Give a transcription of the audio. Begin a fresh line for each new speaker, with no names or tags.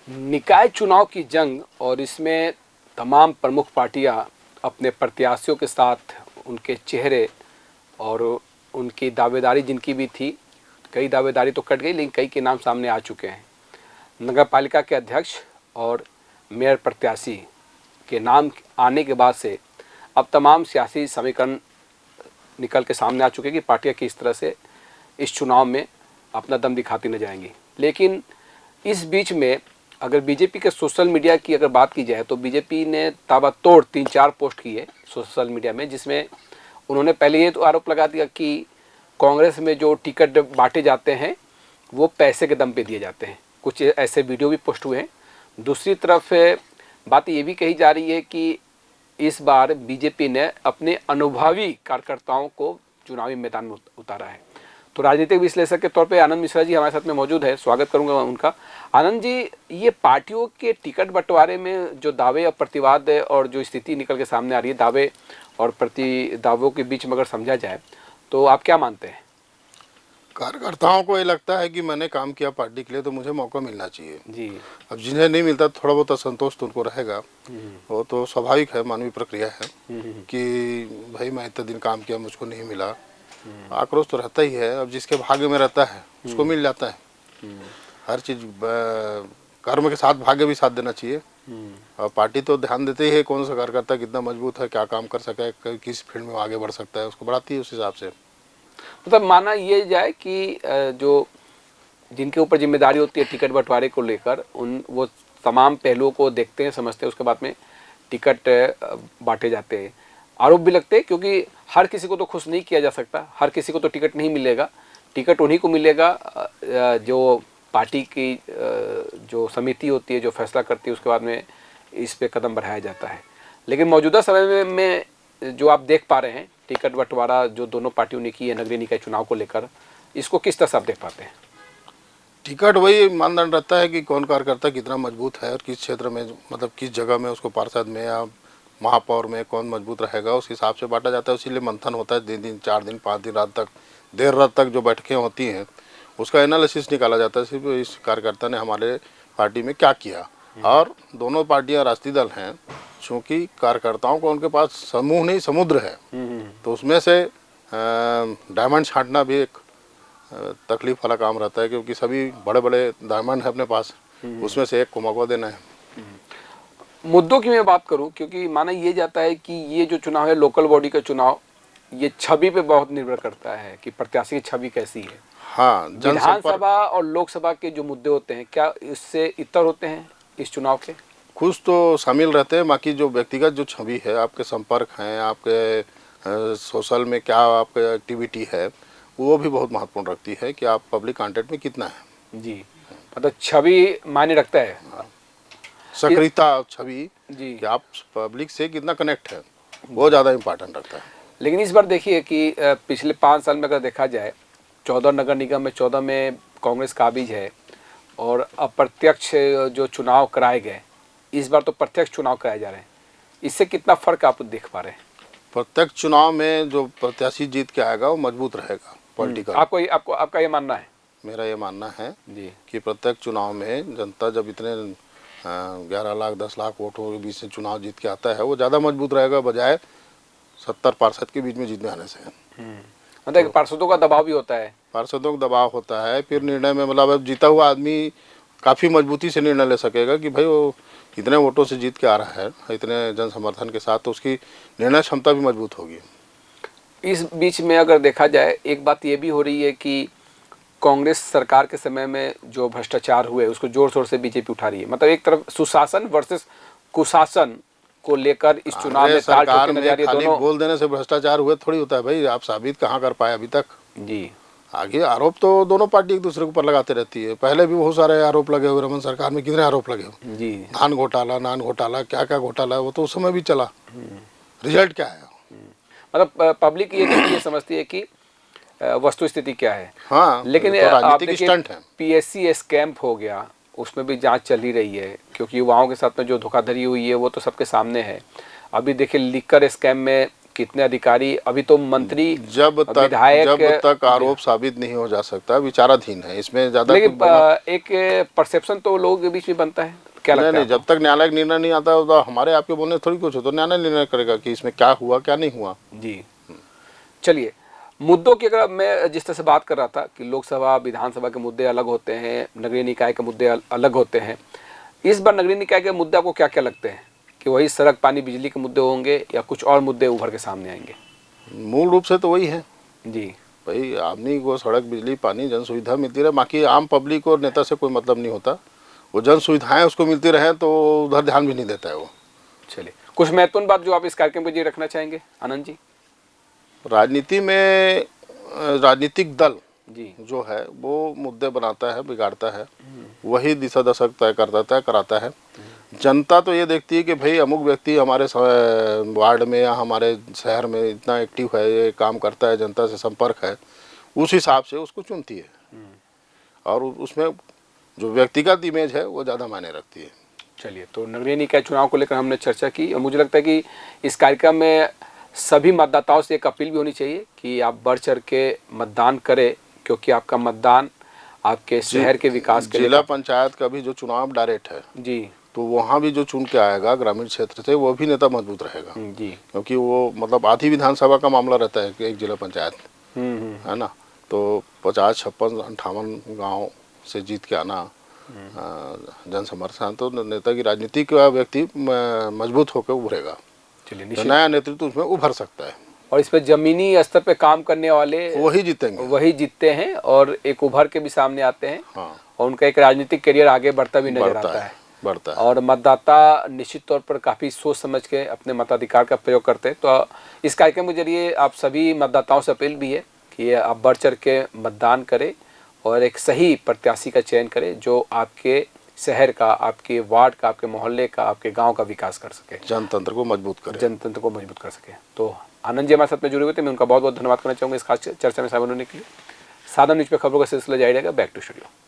निकाय चुनाव की जंग और इसमें तमाम प्रमुख पार्टियां अपने प्रत्याशियों के साथ उनके चेहरे और उनकी दावेदारी जिनकी भी थी, कई दावेदारी तो कट गई लेकिन कई के नाम सामने आ चुके हैं। नगर पालिका के अध्यक्ष और मेयर प्रत्याशी के नाम आने के बाद से अब तमाम सियासी समीकरण निकल के सामने आ चुके हैं कि पार्टियां किस तरह से इस चुनाव में अपना दम दिखाती न जाएंगी। लेकिन इस बीच में अगर बीजेपी के सोशल मीडिया की अगर बात की जाए तो बीजेपी ने ताबड़तोड़ 3-4 पोस्ट किए सोशल मीडिया में, जिसमें उन्होंने पहले ये तो आरोप लगा दिया कि कांग्रेस में जो टिकट बांटे जाते हैं वो पैसे के दम पे दिए जाते हैं। कुछ ऐसे वीडियो भी पोस्ट हुए हैं। दूसरी तरफ बात ये भी कही जा रही है कि इस बार बीजेपी ने अपने अनुभवी कार्यकर्ताओं को चुनावी मैदान में उतारा है। तो राजनीतिक विश्लेषक के तौर पे आनंद मिश्रा जी हमारे साथ में मौजूद है, स्वागत करूंगा उनका। आनंद जी, ये पार्टियों के टिकट बंटवारे में जो दावे और प्रतिवाद और जो स्थिति निकल के सामने आ रही है, दावे और प्रति दावों के बीच में अगर समझा जाए तो आप क्या मानते हैं?
कार्यकर्ताओं को ये लगता है कि मैंने काम किया पार्टी के लिए तो मुझे मौका मिलना चाहिए
जी।
अब जिन्हें नहीं मिलता थोड़ा बहुत असंतोष तो उनको रहेगा। वो तो स्वाभाविक है, मानवीय प्रक्रिया है कि भाई मैं इतने दिन काम किया मुझको नहीं मिला, आक्रोश तो रहता ही है। अब जिसके भाग्य में रहता है उसको मिल जाता है। हर चीज कर्म के साथ भाग्य भी साथ देना चाहिए। और पार्टी तो ध्यान देते ही है कौन सा कार्यकर्ता कितना मजबूत है, क्या काम कर सके, किस फील्ड में आगे बढ़ सकता है, उसको बढ़ाती है उस हिसाब से।
मतलब माना ये जाए कि जो जिनके ऊपर जिम्मेदारी होती है टिकट बंटवारे को लेकर, उन वो तमाम पहलुओं को देखते हैं, समझते हैं, उसके बाद में टिकट बांटे जाते हैं। आरोप भी लगते हैं क्योंकि हर किसी को तो खुश नहीं किया जा सकता, हर किसी को तो टिकट नहीं मिलेगा। टिकट उन्हीं को मिलेगा जो पार्टी की जो समिति होती है जो फैसला करती है, उसके बाद में इस पे कदम बढ़ाया जाता है। लेकिन मौजूदा समय में जो आप देख पा रहे हैं टिकट बंटवारा जो दोनों पार्टियों ने की है नगरीय निकाय चुनाव को लेकर, इसको किस तरह से आप देख पाते हैं?
टिकट वही मानदंड रहता है कि कौन कार्यकर्ता कितना मजबूत है और किस क्षेत्र में, मतलब किस जगह में उसको पार्षद में या महापौर में कौन मजबूत रहेगा, उस हिसाब से बांटा जाता है। इसीलिए मंथन होता है 3 दिन 4 दिन 5 दिन रात तक, देर रात तक जो बैठकें होती हैं उसका एनालिसिस निकाला जाता है सिर्फ इस कार्यकर्ता ने हमारे पार्टी में क्या किया। और दोनों पार्टियां राष्ट्रीय दल हैं, चूँकि कार्यकर्ताओं को उनके पास समूह नहीं समुद्र है, तो उसमें से डायमंड छांटना भी एक तकलीफ वाला काम रहता है, क्योंकि सभी बड़े बड़े डायमंड है अपने पास, उसमें से एक को मौका देना है।
मुद्दों की मैं बात करूं, क्योंकि माना ये जाता है कि ये जो चुनाव है लोकल बॉडी का चुनाव, ये छवि पे बहुत निर्भर करता है कि प्रत्याशी की छवि कैसी है।
हाँ,
विधानसभा और लोकसभा के जो मुद्दे होते हैं क्या इससे इतर होते हैं इस चुनाव के?
कुछ तो शामिल रहते हैं, बाकी जो व्यक्तिगत जो छवि है, आपके संपर्क हैं, आपके सोशल में क्या आपके एक्टिविटी है, वो भी बहुत महत्वपूर्ण रखती है कि आप पब्लिक कांटेक्ट में कितना है।
जी, मतलब छवि मायने रखता है।
सक्रियता छवि
जी,
कि आप पब्लिक से कितना कनेक्ट है, वो ज़्यादा इम्पोर्टेंट रखता है।
लेकिन इस बार देखिए कि पिछले 5 साल में अगर देखा जाए 14 नगर निगम में 14 में कांग्रेस काबिज है और अप्रत्यक्ष जो चुनाव कराए गए, इस बार तो प्रत्यक्ष चुनाव कराए जा रहे हैं। इससे कितना फर्क आप देख पा रहे हैं?
प्रत्यक्ष चुनाव में जो प्रत्याशी जीत के आएगा वो मजबूत रहेगा पॉलिटिकल।
आपका ये मानना है?
मेरा ये मानना है
जी
कि प्रत्यक्ष चुनाव में जनता जब इतने 11 लाख 10 लाख वोटों के बीच से चुनाव जीत के आता है, वो ज़्यादा मजबूत रहेगा बजाय 70 पार्षद के बीच में जीतने आने से।
मतलब तो, पार्षदों का दबाव भी होता है।
पार्षदों का दबाव होता है, फिर निर्णय में मतलब अब जीता हुआ आदमी काफ़ी मजबूती से निर्णय ले सकेगा कि भाई वो इतने वोटों से जीत के आ रहा है, इतने जन समर्थन के साथ, तो उसकी निर्णय क्षमता भी मजबूत होगी।
इस बीच में अगर देखा जाए एक बात ये भी हो रही है कि कांग्रेस सरकार के समय में जो भ्रष्टाचार हुए उसको जोर शोर से बीजेपी उठा रही है। मतलब एक तरफ सुशासन वर्सेस कुशासन को लेकर इस चुनाव में
सरकार में खाली बोल देने से भ्रष्टाचार हुए थोड़ी होता है भाई, आप साबित कहाँ कर पाए अभी तक?
जी,
आगे आरोप तो दोनों पार्टी एक दूसरे के ऊपर लगाते रहती है। पहले भी बहुत सारे आरोप लगे हुए, रमन सरकार में कितने आरोप लगे हुए
जी,
नान घोटाला क्या क्या घोटाला है, वो तो उस समय भी चला। रिजल्ट क्या है?
मतलब पब्लिक ये समझती है कि वस्तु स्थिति क्या है।
हाँ,
लेकिन
तो राजनीतिक स्टंट है।
पीएससी स्कैम हो गया, उसमें भी जांच चल ही रही है, क्योंकि युवाओं के साथ में जो धोखाधड़ी हुई है वो तो सबके सामने है। अभी देखिए लीकर स्कैम में कितने अधिकारी, अभी तो मंत्री
जब
विधायक
तक आरोप साबित नहीं हो जा सकता विचाराधीन है, इसमें ज्यादा कुछ
लेकिन
बोला
एक परसेप्शन तो लोगों के बीच में बनता है, क्या
नहीं
लगता है
नहीं, जब तक न्यायालय का निर्णय नहीं आता तो हमारे आपके बोलने से थोड़ी कुछ हो, तो न्यायालय निर्णय करेगा कि इसमें क्या हुआ क्या नहीं हुआ।
आपको? जी चलिए, मुद्दों की अगर मैं जिस तरह से बात कर रहा था कि लोकसभा विधानसभा के मुद्दे अलग होते हैं, नगरीय निकाय के मुद्दे अलग होते हैं, इस बार नगरीय निकाय के मुद्दे आपको क्या क्या लगते हैं कि वही सड़क पानी बिजली के मुद्दे होंगे या कुछ और मुद्दे उभर के सामने आएंगे?
मूल रूप से तो वही है
जी
भाई, आदमी को सड़क बिजली पानी जन सुविधा मिलती रहे, बाकी आम पब्लिक और नेता से कोई मतलब नहीं होता, वो जन सुविधाएं उसको मिलती रहे तो उधर ध्यान भी नहीं देता है वो।
चलिए, कुछ महत्वपूर्ण बात जो आप इस कार्यक्रम को जी रखना चाहेंगे आनंद जी?
राजनीति में राजनीतिक दल
जी
जो है वो मुद्दे बनाता है, बिगाड़ता है, वही दिशा दशक तय करता कराता है। जनता तो ये देखती है कि भाई अमुक व्यक्ति हमारे वार्ड में या हमारे शहर में इतना एक्टिव है, ये काम करता है, जनता से संपर्क है, उस हिसाब से उसको चुनती है और उसमें जो व्यक्तिगत इमेज है वो ज़्यादा मायने रखती है।
चलिए, तो नगरीय निकाय चुनाव को लेकर हमने चर्चा की और मुझे लगता है कि इस कार्यक्रम में सभी मतदाताओं से एक अपील भी होनी चाहिए कि आप बढ़ चढ़ के मतदान करें, क्योंकि आपका मतदान आपके शहर के विकास के लिए।
जिला पंचायत का भी जो चुनाव डायरेक्ट है
जी
तो वहाँ भी जो चुन के आएगा ग्रामीण क्षेत्र से वो भी नेता मजबूत रहेगा
जी
क्योंकि वो मतलब आधी विधानसभा का मामला रहता है कि एक जिला पंचायत है ना, तो 50 56 58 गाँव से जीत के आना जन समर्थन, तो नेता की राजनीति का व्यक्ति मजबूत होकर उभरेगा,
चलिए,
तो नया नेतृत्व उसमें उभर सकता है
और इस पे जमीनी स्तर पे काम करने वाले
वही जीतेंगे,
वही जीतते हैं और एक उभर के भी सामने आते हैं।
हाँ,
और उनका एक राजनीतिक करियर आगे बढ़ता भी नजर आता है।
बढ़ता है
और मतदाता निश्चित तौर पर काफ़ी सोच समझ के अपने मताधिकार का प्रयोग करते हैं। तो इस कार्यक्रम के जरिए आप सभी मतदाताओं से अपील भी है कि आप बढ़ चढ़ के मतदान करें और एक सही प्रत्याशी का चयन करें जो आपके शहर का, आपके वार्ड का, आपके मोहल्ले का, आपके गांव का विकास कर सके,
जनतंत्र को मजबूत करे,
जनतंत्र को मजबूत कर सके। तो आनंद जी हमारे साथ में जुड़े हुए थे, मैं उनका बहुत बहुत धन्यवाद करना चाहूँगा इस खास चर्चा में शामिल होने के लिए। साधन न्यूज़ पे खबरों का सिलसिला जारी रहेगा। Back to studio.